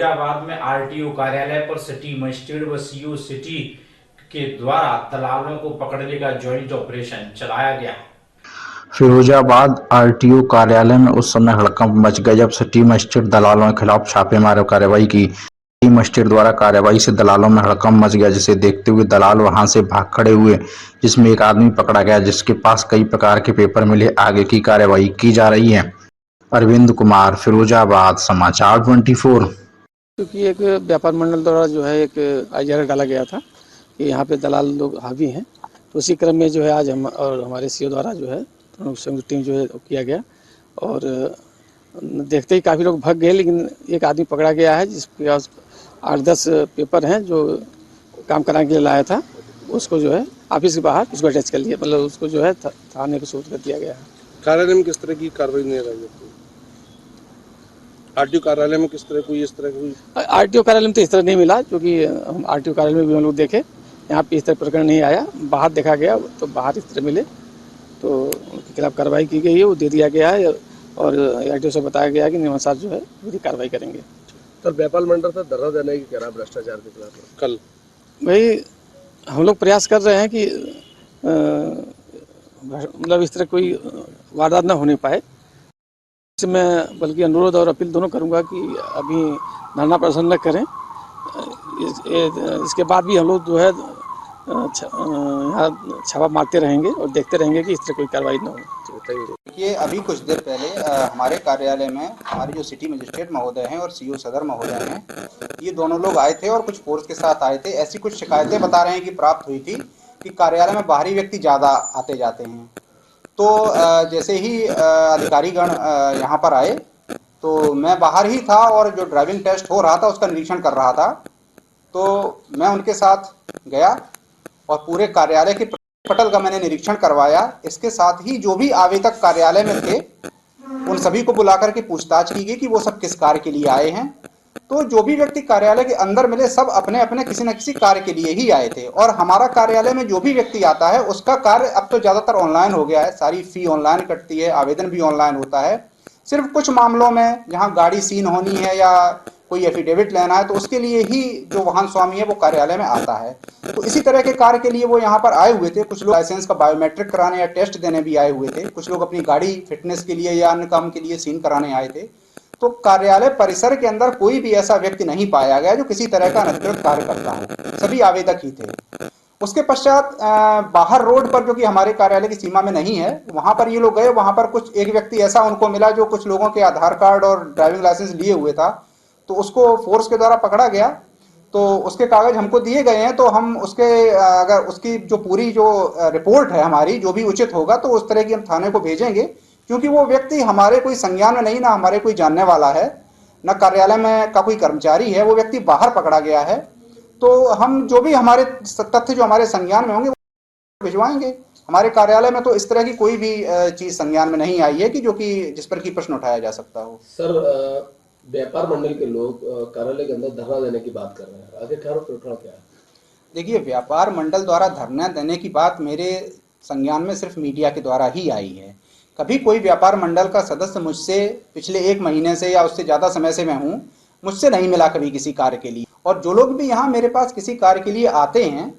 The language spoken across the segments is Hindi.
फरीदाबाद में आरटीओ कार्यालय पर सिटी मजिस्ट्रेट व सीओ सिटी के द्वारा दलालों को पकड़ने का ज्वाइंट ऑपरेशन चलाया गया। फिरोजाबाद आरटीओ कार्यालय में उस समय हड़कंप मच गया जब सिटी मजिस्ट्रेट दलालों के खिलाफ छापेमारी कार्रवाई की। सिटी मजिस्ट्रेट द्वारा कार्रवाई से दलालों में हड़कंप मच गया, जिसे देखते हुए दलाल वहां से भाग खड़े हुए, जिसमें एक आदमी पकड़ा गया जिसके पास कई प्रकार के पेपर मिले। आगे की कार्रवाई की जा रही है। अरविंद कुमार, फिरोजाबाद, समाचार 24। क्योंकि एक व्यापार मंडल द्वारा जो है एक आईआर डाला गया था कि यहाँ पे दलाल लोग हावी हैं, तो उसी क्रम में जो है आज हम और हमारे सीओ द्वारा जो है संयुक्त टीम जो है किया गया और देखते ही काफ़ी लोग भाग गए, लेकिन एक आदमी पकड़ा गया है जिसके पास 8-10 पेपर हैं जो काम कराने के लिए लाया था। उसको जो है ऑफिस के बाहर उसको अटैच कर लिया, मतलब उसको जो है थाने को सूट कर दिया गया है। कार्यालय में किस तरह की कार्रवाई नहीं रही है? आरटीओ कार्यालय में किस तरह कोई इस तरह की? आरटीओ कार्यालय में तो इस तरह नहीं मिला, क्योंकि हम आरटीओ कार्यालय में भी हम लोग देखे, यहाँ पे इस तरह प्रकरण नहीं आया। बाहर देखा गया तो बाहर इस तरह मिले, तो उनके खिलाफ कार्रवाई की गई है, वो दे दिया गया है और आरटीओ से बताया गया है कि नियमानुसार जो है पूरी कार्रवाई करेंगे। तो व्यापार मंडल से धरना देने की कह रहा भ्रष्टाचार के खिलाफ कल भाई हम लोग प्रयास कर रहे हैं कि मतलब इस तरह कोई वारदात न होने पाए। मैं बल्कि अनुरोध और अपील दोनों करूंगा कि अभी धरना प्रदर्शन न करें। इसके बाद भी हम लोग जो है यहाँ छापा मारते रहेंगे और देखते रहेंगे कि इस तरह कोई कार्रवाई न हो। देखिए, अभी कुछ देर पहले हमारे कार्यालय में हमारे जो सिटी मजिस्ट्रेट महोदय हैं और सीओ सदर महोदय हैं, ये दोनों लोग आए थे और कुछ फोर्स के साथ आए थे। ऐसी कुछ शिकायतें बता रहे हैं कि प्राप्त हुई थी कि कार्यालय में बाहरी व्यक्ति ज़्यादा आते जाते हैं। तो जैसे ही अधिकारीगण यहाँ पर आए तो मैं बाहर ही था और जो ड्राइविंग टेस्ट हो रहा था उसका निरीक्षण कर रहा था। तो मैं उनके साथ गया और पूरे कार्यालय के पटल का मैंने निरीक्षण करवाया। इसके साथ ही जो भी आवेदक कार्यालय में थे उन सभी को बुलाकर के पूछताछ की गई कि वो सब किस कार्य के लिए आए हैं। तो जो भी व्यक्ति कार्यालय के अंदर मिले सब अपने अपने किसी न किसी कार्य के लिए ही आए थे और हमारा कार्यालय में जो भी व्यक्ति आता है उसका कार्य अब तो ज़्यादातर ऑनलाइन हो गया है। सारी फी ऑनलाइन कटती है, आवेदन भी ऑनलाइन होता है। सिर्फ कुछ मामलों में जहाँ गाड़ी सीन होनी है या कोई एफिडेविट लेना है तो उसके लिए ही जो वाहन स्वामी है वो कार्यालय में आता है। तो इसी तरह के कार्य के लिए वो यहाँ पर आए हुए थे। कुछ लोग लाइसेंस का बायोमेट्रिक कराने या टेस्ट देने भी आए हुए थे। कुछ लोग अपनी गाड़ी फिटनेस के लिए या अन्य काम के लिए सीन कराने आए थे। तो कार्यालय परिसर के अंदर कोई भी ऐसा व्यक्ति नहीं पाया गया जो किसी तरह का अनधिकृत कार्य करता हो, सभी आवेदक ही थे। उसके पश्चात बाहर रोड पर, जो कि हमारे कार्यालय की सीमा में नहीं है, वहां पर ये लोग गए। वहां पर कुछ एक व्यक्ति ऐसा उनको मिला जो कुछ लोगों के आधार कार्ड और ड्राइविंग लाइसेंस लिए हुए था, तो उसको फोर्स के द्वारा पकड़ा गया। तो उसके कागज हमको दिए गए हैं, तो हम उसके अगर उसकी जो पूरी जो रिपोर्ट है हमारी जो भी उचित होगा तो उस तरह की हम थाने को भेजेंगे, क्योंकि वो व्यक्ति हमारे कोई संज्ञान में नहीं, ना हमारे कोई जानने वाला है, ना कार्यालय में का कोई कर्मचारी है। वो व्यक्ति बाहर पकड़ा गया है। तो हम जो भी हमारे तथ्य जो हमारे संज्ञान में होंगे वो भिजवाएंगे। हमारे कार्यालय में तो इस तरह की कोई भी चीज संज्ञान में नहीं आई है कि जो कि जिस पर की प्रश्न उठाया जा सकता हो। सर, व्यापार मंडल के लोग कार्यालय के अंदर धरना देने की बात कर रहे हैं, आगे क्या है? देखिए, व्यापार मंडल द्वारा धरना देने की बात मेरे संज्ञान में सिर्फ मीडिया के द्वारा ही आई है। कभी कोई व्यापार मंडल का सदस्य मुझसे पिछले 1 महीने से या उससे ज़्यादा समय से मैं हूँ, मुझसे नहीं मिला कभी किसी कार्य के लिए। और जो लोग भी यहाँ मेरे पास किसी कार्य के लिए आते हैं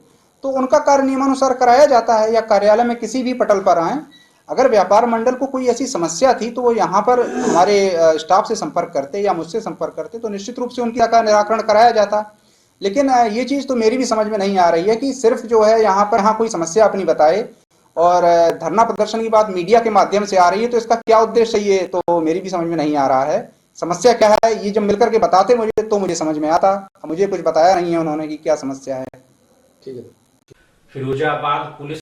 तो उनका कार्य नियमानुसार कराया जाता है, या कार्यालय में किसी भी पटल पर आएँ। अगर व्यापार मंडल को कोई ऐसी समस्या थी तो वो यहाँ पर हमारे स्टाफ से संपर्क करते या मुझसे संपर्क करते तो निश्चित रूप से उनकी का निराकरण कराया जाता। लेकिन ये चीज़ तो मेरी भी समझ में नहीं आ रही है कि सिर्फ जो है यहाँ पर कोई समस्या अपनी बताए और धरना प्रदर्शन की बात मीडिया के माध्यम से आ रही है, तो इसका क्या उद्देश्य है ये तो मेरी भी समझ में नहीं आ रहा है। समस्या क्या है ये जब मिलकर के बताते मुझे तो मुझे समझ में आता। मुझे कुछ बताया नहीं है उन्होंने कि क्या समस्या है। ठीक है। फिरोजाबाद पुलिस